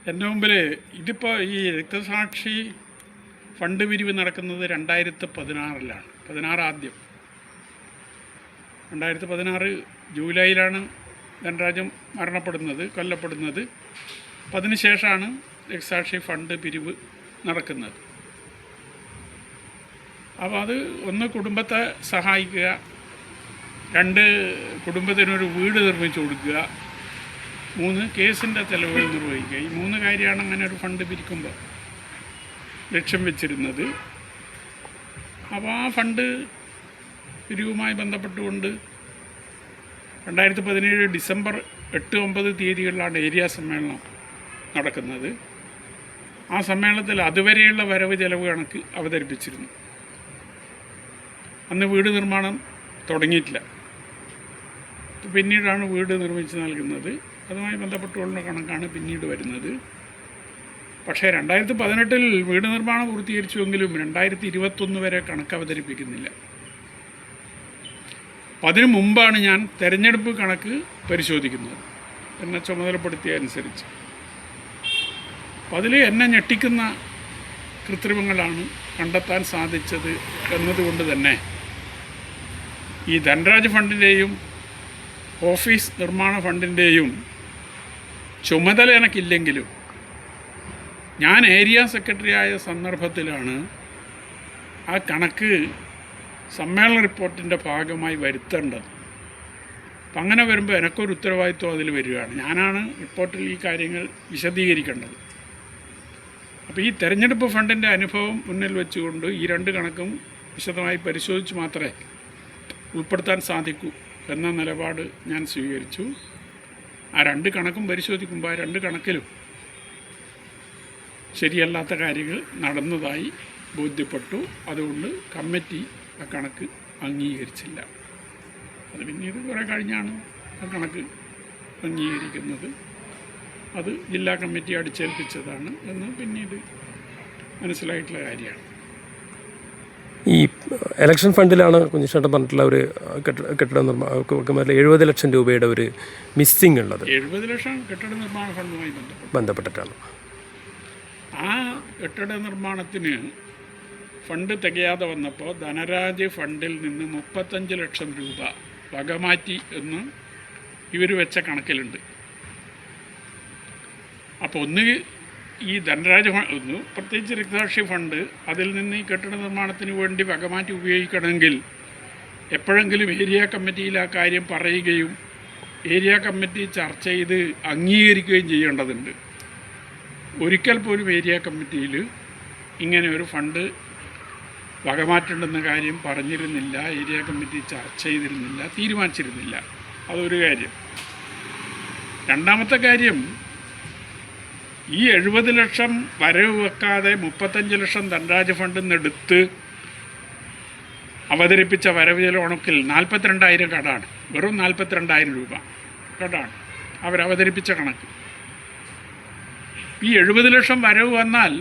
എൻ്റെ മുമ്പിൽ ഇതിപ്പോൾ ഈ രക്തസാക്ഷി ഫണ്ട് പിരിവ് നടക്കുന്നത് 2016 16 ആദ്യം 2016 ജൂലൈയിലാണ് ധനരാജൻ കൊല്ലപ്പെടുന്നത്. അപ്പം അതിനുശേഷമാണ് രക്തസാക്ഷി ഫണ്ട് പിരിവ് നടക്കുന്നത്. അപ്പോൾ അത് ഒന്ന് കുടുംബത്തെ സഹായിക്കുക, 2 കുടുംബത്തിനൊരു വീട് നിർമ്മിച്ചു കൊടുക്കുക, 3 കേസിൻ്റെ ചിലവുകൾ നിർവഹിക്കുക. ഈ 3 കാര്യമാണ് അങ്ങനെ ഒരു ഫണ്ട് പിരിക്കുമ്പോൾ ലക്ഷ്യം വെച്ചിരുന്നത്. അപ്പോൾ ആ ഫണ്ട് പിരിവുമായി ബന്ധപ്പെട്ടുകൊണ്ട് 2017 ഡിസംബർ 8-9 തീയതികളിലാണ് ഏരിയ സമ്മേളനം നടക്കുന്നത്. ആ സമ്മേളനത്തിൽ അതുവരെയുള്ള വരവ് ചെലവ് കണക്ക് അവതരിപ്പിച്ചിരുന്നു. അന്ന് വീട് നിർമ്മാണം തുടങ്ങിയിട്ടില്ല. പിന്നീടാണ് വീട് നിർമ്മിച്ച് നൽകുന്നത്. അതുമായി ബന്ധപ്പെട്ടുള്ള കണക്കാണ് പിന്നീട് വരുന്നത്. പക്ഷേ 2018 വീട് നിർമ്മാണം പൂർത്തീകരിച്ചുവെങ്കിലും 2021 വരെ കണക്ക് അവതരിപ്പിക്കുന്നില്ല. അപ്പം അതിനു മുമ്പാണ് ഞാൻ തെരഞ്ഞെടുപ്പ് കണക്ക് പരിശോധിക്കുന്നത്, എന്നെ ചുമതലപ്പെടുത്തിയ അനുസരിച്ച്. അപ്പം അതിൽ എന്നെ ഞെട്ടിക്കുന്ന കൃത്രിമങ്ങളാണ് കണ്ടെത്താൻ സാധിച്ചത് എന്നതുകൊണ്ട് തന്നെ ഈ ധനരാജ് ഫണ്ടിൻ്റെയും ഓഫീസ് നിർമ്മാണ ഫണ്ടിൻ്റെയും ചുമതല എനിക്കില്ലെങ്കിലും ഞാൻ ഏരിയ സെക്രട്ടറി ആയ സന്ദർഭത്തിലാണ് ആ കണക്ക് സമ്മേളന റിപ്പോർട്ടിൻ്റെ ഭാഗമായി വരുത്തേണ്ടത്. അപ്പം അങ്ങനെ വരുമ്പോൾ എനിക്കൊരു ഉത്തരവാദിത്വം അതിൽ വരികയാണ്. ഞാനാണ് റിപ്പോർട്ടിൽ ഈ കാര്യങ്ങൾ വിശദീകരിക്കേണ്ടത്. അപ്പോൾ ഈ തെരഞ്ഞെടുപ്പ് ഫണ്ടിൻ്റെ അനുഭവം മുന്നിൽ വെച്ചുകൊണ്ട് ഈ 2 കണക്കും വിശദമായി പരിശോധിച്ച് മാത്രമേ ഉൾപ്പെടുത്താൻ സാധിക്കൂ എന്ന നിലപാട് ഞാൻ സ്വീകരിച്ചു. ആ 2 കണക്കും പരിശോധിക്കുമ്പോൾ ആ 2 കണക്കിലും ശരിയല്ലാത്ത കാര്യങ്ങൾ നടന്നതായി ബോധ്യപ്പെട്ടു. അതുകൊണ്ട് കമ്മിറ്റി ആ കണക്ക് അംഗീകരിച്ചില്ല. അത് പിന്നീട് കുറേ കഴിഞ്ഞാണ് ആ കണക്ക് അംഗീകരിക്കുന്നത്. അത് ജില്ലാ കമ്മിറ്റി അടിച്ചേൽപ്പിച്ചതാണ് എന്ന് പിന്നീട് മനസ്സിലായിട്ടുള്ള കാര്യമാണ്. ഈ ഇലക്ഷൻ ഫണ്ടിലാണ് കുഞ്ഞിച്ചേട്ടൻ പറഞ്ഞിട്ടുള്ള ഒരു കെട്ടിട നിർമ്മാണം 70 ലക്ഷം രൂപയുടെ ഒരു മിസ്സിംഗ് ഉള്ളത്. 70 ലക്ഷം കെട്ടിട നിർമ്മാണ ഫണ്ടുമായി ബന്ധപ്പെട്ടിട്ടാണ്. ആ കെട്ടിട നിർമ്മാണത്തിന് ഫണ്ട് തികയാതെ വന്നപ്പോൾ ധനരാജ് ഫണ്ടിൽ നിന്ന് 35 ലക്ഷം രൂപ വകമാറ്റി എന്ന് ഇവർ വെച്ച കണക്കിലുണ്ട്. അപ്പോൾ ഒന്ന് ഈ ധനരാജ് ഒന്ന് പ്രത്യേകിച്ച് രക്തസാക്ഷി ഫണ്ട് അതിൽ നിന്ന് ഈ കെട്ടിട നിർമ്മാണത്തിന് വേണ്ടി വകമാറ്റി ഉപയോഗിക്കണമെങ്കിൽ എപ്പോഴെങ്കിലും ഏരിയ കമ്മിറ്റിയിൽ ആ കാര്യം പറയുകയും ഏരിയ കമ്മിറ്റി ചർച്ച ചെയ്ത് അംഗീകരിക്കുകയും ചെയ്യേണ്ടതുണ്ട്. ഒരിക്കൽ പോലും ഏരിയ കമ്മിറ്റിയിൽ ഇങ്ങനെ ഒരു ഫണ്ട് വകമാറ്റേണ്ടെന്ന കാര്യം പറഞ്ഞിരുന്നില്ല. ഏരിയ കമ്മിറ്റി ചർച്ച ചെയ്തിരുന്നില്ല, തീരുമാനിച്ചിരുന്നില്ല. അതൊരു കാര്യം. രണ്ടാമത്തെ കാര്യം, ഈ 70 ലക്ഷം വരവ് വെക്കാതെ 35 ലക്ഷം ധനരാജ് ഫണ്ടിൽ നിന്നെടുത്ത് അവതരിപ്പിച്ച വരവ് ചെലവ് കണക്കിൽ 42,000 കടാണ്. വെറും 42,000 രൂപ കടാണ് അവരവതരിപ്പിച്ച കണക്ക്. ഈ 70 ലക്ഷം വരവ് വന്നാൽ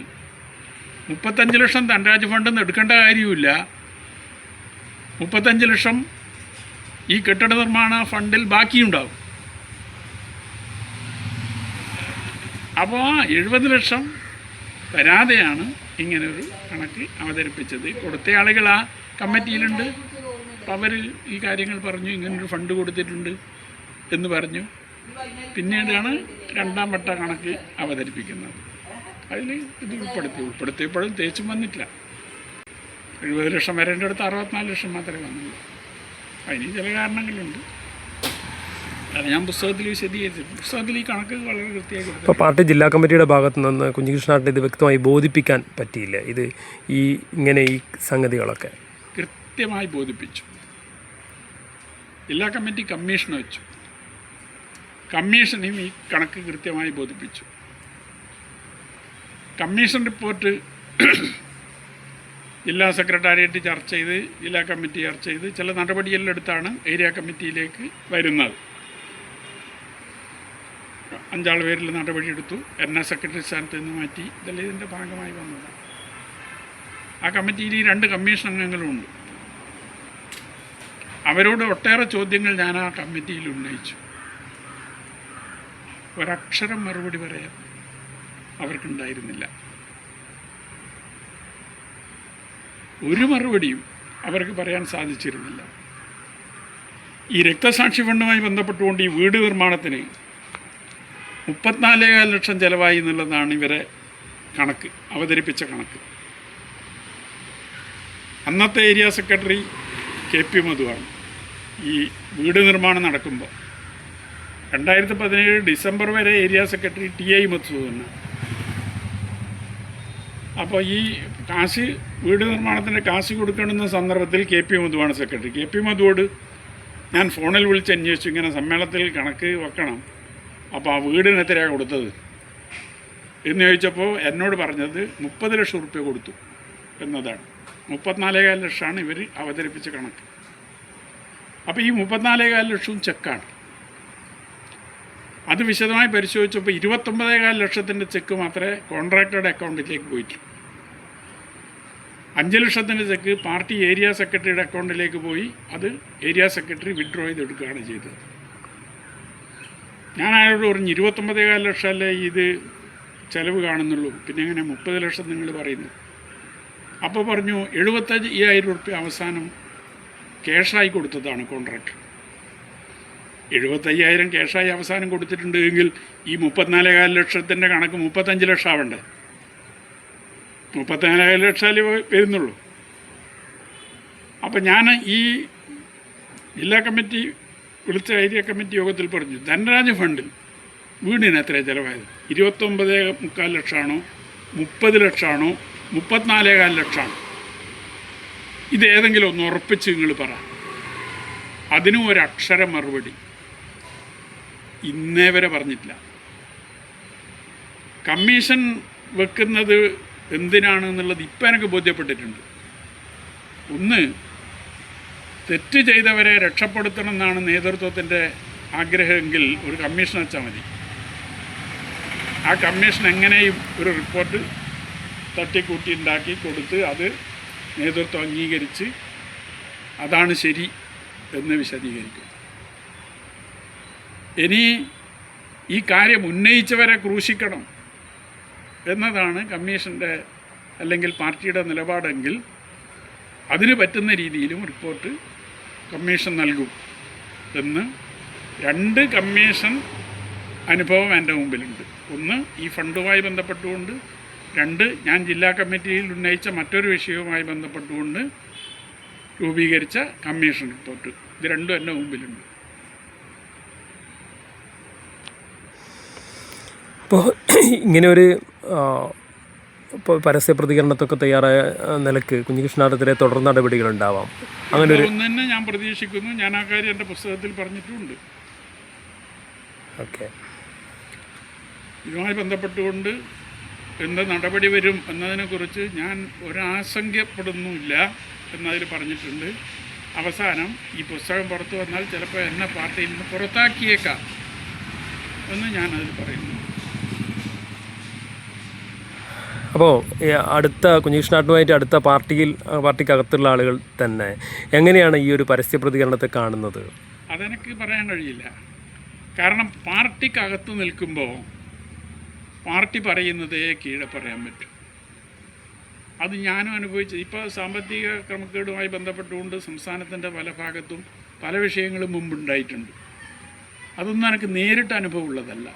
35 ലക്ഷം ധനരാജ് ഫണ്ടിൽ നിന്ന് എടുക്കേണ്ട കാര്യമില്ല. 35 ലക്ഷം ഈ കെട്ടിട നിർമ്മാണ ഫണ്ടിൽ ബാക്കിയുണ്ടാവും. അപ്പോൾ 70 ലക്ഷം വരാതെയാണ് ഇങ്ങനൊരു കണക്ക് അവതരിപ്പിച്ചത്. കൊടുത്ത ആളുകൾ ആ കമ്മിറ്റിയിലുണ്ട്. അപ്പം അവർ ഈ കാര്യങ്ങൾ പറഞ്ഞു, ഇങ്ങനൊരു ഫണ്ട് കൊടുത്തിട്ടുണ്ട് എന്ന് പറഞ്ഞു. പിന്നീടാണ് 2ാം വട്ട കണക്ക് അവതരിപ്പിക്കുന്നത്. അതിൽ ഇത് ഉൾപ്പെടുത്തിയപ്പോഴും തേച്ചും വന്നിട്ടില്ല. 70 ലക്ഷം വരേണ്ട അടുത്ത് 64 ലക്ഷം മാത്രമേ വന്നുള്ളൂ. അതിന് ചില കാരണങ്ങളുണ്ട്. അത് ഞാൻ പുസ്തകത്തിൽ വിശദീകരിച്ചു. പുസ്തകത്തിൽ ഈ കണക്ക് വളരെ കൃത്യമായി. ഇപ്പോൾ പാർട്ടി ജില്ലാ കമ്മിറ്റിയുടെ ഭാഗത്തു നിന്ന് കുഞ്ഞികൃഷ്ണനായിട്ട് ഇത് വ്യക്തമായി ബോധിപ്പിക്കാൻ പറ്റിയില്ല. ഇത് ഈ സംഗതികളൊക്കെ കൃത്യമായി ബോധിപ്പിച്ചു. ജില്ലാ കമ്മിറ്റി കമ്മീഷനെ വെച്ചു. കമ്മീഷനെയും ഈ കണക്ക് കൃത്യമായി ബോധിപ്പിച്ചു. കമ്മീഷൻ റിപ്പോർട്ട് ജില്ലാ സെക്രട്ടേറിയറ്റ് ചർച്ച ചെയ്ത്, ജില്ലാ കമ്മിറ്റി ചർച്ച ചെയ്ത് ചില നടപടിയെല്ലാം എടുത്താണ് ഏരിയ കമ്മിറ്റിയിലേക്ക് വരുന്നത്. 5 പേരിൽ നടപടിയെടുത്തു. എന്നെ സെക്രട്ടറി സ്ഥാനത്ത് നിന്ന് മാറ്റി. ഇതെല്ലാം ഇതിൻ്റെ ഭാഗമായി വന്നതാണ്. ആ കമ്മിറ്റിയിൽ ഈ 2 കമ്മീഷൻ അംഗങ്ങളുമുണ്ട്. അവരോട് ഒട്ടേറെ ചോദ്യങ്ങൾ ഞാൻ ആ കമ്മിറ്റിയിൽ ഉന്നയിച്ചു. ഒരക്ഷരം മറുപടി പറയാം അവർക്കുണ്ടായിരുന്നില്ല. ഒരു മറുപടിയും അവർക്ക് പറയാൻ സാധിച്ചിരുന്നില്ല. ഈ രക്തസാക്ഷി ഫണ്ടുമായി ബന്ധപ്പെട്ടുകൊണ്ട് ഈ വീട് നിർമ്മാണത്തിന് 34,5 ലക്ഷം ചിലവായി എന്നുള്ളതാണ് ഇവരെ കണക്ക്, അവതരിപ്പിച്ച കണക്ക്. അന്നത്തെ ഏരിയ സെക്രട്ടറി KP മധുവാണ്. ഈ വീട് നിർമ്മാണം നടക്കുമ്പോൾ 2017 ഡിസംബർ വരെ ഏരിയ സെക്രട്ടറി TI മധുസൂദനാണ്. അപ്പോൾ ഈ വീട് നിർമ്മാണത്തിൻ്റെ കാശ് കൊടുക്കണമെന്ന സന്ദർഭത്തിൽ KP മധുവാണ് സെക്രട്ടറി. KP മധുവോട് ഞാൻ ഫോണിൽ വിളിച്ച് അന്വേഷിച്ചു, ഇങ്ങനെ സമ്മേളനത്തിൽ കണക്ക് വെക്കണം, അപ്പോൾ ആ വീടിന് എത്രയാണ് കൊടുത്തത് എന്ന് ചോദിച്ചപ്പോൾ എന്നോട് പറഞ്ഞത് 30 ലക്ഷം റുപ്യ കൊടുത്തു എന്നതാണ്. 34,5 ലക്ഷമാണ് ഇവർ അവതരിപ്പിച്ച കണക്ക്. അപ്പോൾ ഈ 34,5 ലക്ഷവും ചെക്കാണ്. അത് വിശദമായി പരിശോധിച്ചപ്പോൾ 29,5 ലക്ഷത്തിൻ്റെ ചെക്ക് മാത്രമേ കോൺട്രാക്ടറുടെ അക്കൗണ്ടിലേക്ക് പോയിട്ടു. 5 ലക്ഷത്തിൻ്റെ ചെക്ക് പാർട്ടി ഏരിയ സെക്രട്ടറിയുടെ അക്കൗണ്ടിലേക്ക് പോയി. അത് ഏരിയ സെക്രട്ടറി വിഡ്രോ ചെയ്തെടുക്കുകയാണ് ചെയ്തത്. ഞാൻ അയാളോട് പറഞ്ഞു 29,5 ലക്ഷമല്ലേ ഇത് ചിലവ് കാണുന്നുള്ളൂ, പിന്നെ എങ്ങനെ 30 ലക്ഷം നിങ്ങൾ പറയുന്നു? അപ്പോൾ പറഞ്ഞു 75,000 റുപ്യ അവസാനം ക്യാഷായി കൊടുത്തതാണ് കോൺട്രാക്ടർ. 75,000 ക്യാഷായി അവസാനം കൊടുത്തിട്ടുണ്ട് എങ്കിൽ ഈ 34,5 ലക്ഷത്തിൻ്റെ കണക്ക് 35 ലക്ഷം ആവണ്ടേ? 34,5 ലക്ഷമല്ലേ വരുന്നുള്ളൂ. അപ്പം ഞാൻ ഈ ജില്ലാ കമ്മിറ്റി വിളിച്ച ഏരിയ കമ്മിറ്റി യോഗത്തിൽ പറഞ്ഞു, ധനരാജ് ഫണ്ടിൽ വീടിന് എത്ര ചിലവായത്? 29,4 ലക്ഷമാണോ, 30 ലക്ഷമാണോ, 34,5 ലക്ഷമാണോ? ഇതേതെങ്കിലും ഒന്ന് ഉറപ്പിച്ച് നിങ്ങൾ പറ. അതിനും ഒരക്ഷരം മറുപടി ഇന്നേ വരെ പറഞ്ഞിട്ടില്ല. കമ്മീഷൻ വെക്കുന്നത് എന്തിനാണെന്നുള്ളത് ഇപ്പം എനിക്ക് ബോധ്യപ്പെട്ടിട്ടുണ്ട്. ഒന്ന്, തെറ്റ് ചെയ്തവരെ രക്ഷപ്പെടുത്തണം എന്നാണ് നേതൃത്വത്തിൻ്റെ ആഗ്രഹമെങ്കിൽ ഒരു കമ്മീഷൻ വെച്ചാൽ മതി. ആ കമ്മീഷൻ എങ്ങനെയും ഒരു റിപ്പോർട്ട് തട്ടിക്കൂട്ടി ഉണ്ടാക്കി കൊടുത്ത് അത് നേതൃത്വം അംഗീകരിച്ച് അതാണ് ശരി എന്ന് വിശദീകരിക്കും. ഇനി ഈ കാര്യം ഉന്നയിച്ചവരെ ക്രൂശിക്കണം എന്നതാണ് കമ്മീഷൻ്റെ അല്ലെങ്കിൽ പാർട്ടിയുടെ നിലപാടെങ്കിൽ അതിന് പറ്റുന്ന രീതിയിലും റിപ്പോർട്ട് കമ്മീഷൻ നൽകും എന്ന് 2 കമ്മീഷൻ അനുഭവം എൻ്റെ മുമ്പിലുണ്ട്. ഒന്ന്, ഈ ഫണ്ടുമായി ബന്ധപ്പെട്ടുകൊണ്ട്; 2, ഞാൻ ജില്ലാ കമ്മിറ്റിയിൽ ഉന്നയിച്ച മറ്റൊരു വിഷയവുമായി ബന്ധപ്പെട്ടുകൊണ്ട് രൂപീകരിച്ച കമ്മീഷൻ റിപ്പോർട്ട്. ഇത് രണ്ടും എൻ്റെ മുമ്പിലുണ്ട്. അപ്പോൾ ഇങ്ങനെ ഒരു ഇപ്പോൾ പരസ്യ പ്രതികരണത്തൊക്കെ തയ്യാറായ നിലക്ക് കുഞ്ഞികൃഷ്ണനെതിരെ തുടർ നടപടികളുണ്ടാവാം, അങ്ങനെ ഒരു ഒന്ന് തന്നെ ഞാൻ പ്രതീക്ഷിക്കുന്നു. ഞാൻ ആ കാര്യം എൻ്റെ പുസ്തകത്തിൽ പറഞ്ഞിട്ടുമുണ്ട്. ഓക്കെ. ഇതുമായി ബന്ധപ്പെട്ടുകൊണ്ട് എന്ത് നടപടി വരും എന്നതിനെക്കുറിച്ച് ഞാൻ ഒരാശങ്കപ്പെടുന്നുമില്ല എന്നതിൽ പറഞ്ഞിട്ടുണ്ട്. അവസാനം ഈ പുസ്തകം പുറത്തു വന്നാൽ ചിലപ്പോൾ എന്നെ പാർട്ടിയിൽ നിന്ന് പുറത്താക്കിയേക്കാം എന്ന് ഞാനതിൽ പറയുന്നു. അപ്പോൾ അടുത്ത കുഞ്ഞികൃഷ്ണനായിട്ടുമായിട്ട് അടുത്ത പാർട്ടിക്കകത്തുള്ള ആളുകൾ തന്നെ എങ്ങനെയാണ് ഈ ഒരു പരസ്യ പ്രതികരണത്തെ കാണുന്നത്? അതെനിക്ക് പറയാൻ കഴിയില്ല. കാരണം പാർട്ടിക്കകത്ത് നിൽക്കുമ്പോൾ പാർട്ടി പറയുന്നതേ കീഴെ പറയാൻ പറ്റും. അത് ഞാനും അനുഭവിച്ചത്. ഇപ്പോൾ സാമ്പത്തിക ക്രമക്കേടുമായി ബന്ധപ്പെട്ടുകൊണ്ട് സംസ്ഥാനത്തിൻ്റെ പല ഭാഗത്തും പല വിഷയങ്ങളും മുമ്പുണ്ടായിട്ടുണ്ട്. അതൊന്നും എനിക്ക് നേരിട്ട് അനുഭവമുള്ളതല്ല.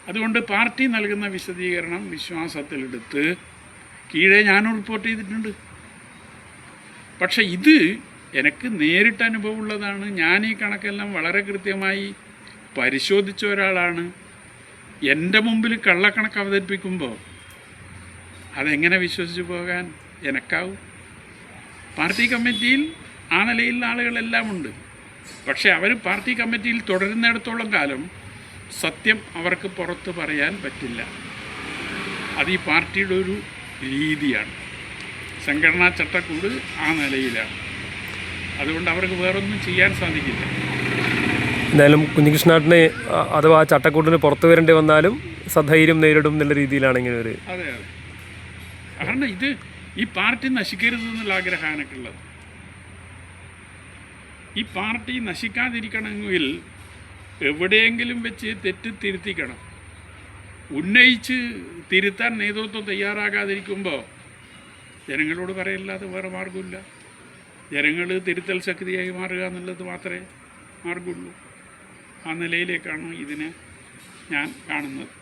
അതുകൊണ്ട് പാർട്ടി നൽകുന്ന വിശദീകരണം വിശ്വാസത്തിലെടുത്ത് കീഴെ ഞാനും റിപ്പോർട്ട് ചെയ്തിട്ടുണ്ട്. പക്ഷേ ഇത് എനിക്ക് നേരിട്ട് അനുഭവമുള്ളതാണ്. ഞാൻ ഈ കണക്കെല്ലാം വളരെ കൃത്യമായി പരിശോധിച്ച ഒരാളാണ്. എൻ്റെ മുമ്പിൽ കള്ളക്കണക്ക് അവതരിപ്പിക്കുമ്പോൾ അതെങ്ങനെ വിശ്വസിച്ച് പോകാൻ എനക്കാവും? പാർട്ടി കമ്മിറ്റിയിൽ ആ നിലയിലുള്ള ആളുകളെല്ലാം ഉണ്ട്. പക്ഷേ അവർ പാർട്ടി കമ്മിറ്റിയിൽ തുടരുന്നിടത്തോളം കാലം സത്യം അവർക്ക് പുറത്ത് പറയാൻ പറ്റില്ല. അത് ഈ പാർട്ടിയുടെ ഒരു രീതിയാണ്. സംഘടനാ ചട്ടക്കൂട് ആ നിലയിലാണ്. അതുകൊണ്ട് അവർക്ക് വേറൊന്നും ചെയ്യാൻ സാധിക്കില്ല. എന്തായാലും കുഞ്ഞികൃഷ്ണനെ അഥവാ ചട്ടക്കൂട്ടിന് പുറത്തു വരേണ്ടി വന്നാലും സധൈര്യം നേരിടും എന്നുള്ള രീതിയിലാണ് ഇങ്ങനെ ഒരു. അതെ. കാരണം ഇത് ഈ പാർട്ടി നശിക്കരുത് എന്നുള്ള ആഗ്രഹമാണ് എനിക്കുള്ളത്. ഈ പാർട്ടി നശിക്കാതിരിക്കണമെങ്കിൽ എവിടെയെങ്കിലും വെച്ച് തെറ്റ് തിരുത്തിക്കണം. ഉന്നയിച്ച് തിരുത്താൻ നേതൃത്വം തയ്യാറാകാതിരിക്കുമ്പോൾ ജനങ്ങളോട് പറയല്ലാതെ വേറെ മാർഗമില്ല. ജനങ്ങൾ തിരുത്തൽ ശക്തിയായി മാറുക എന്നുള്ളത് മാത്രമേ മാർഗമുള്ളൂ. ആ നിലയിലേക്കാണ് ഇതിനെ ഞാൻ കാണുന്നത്.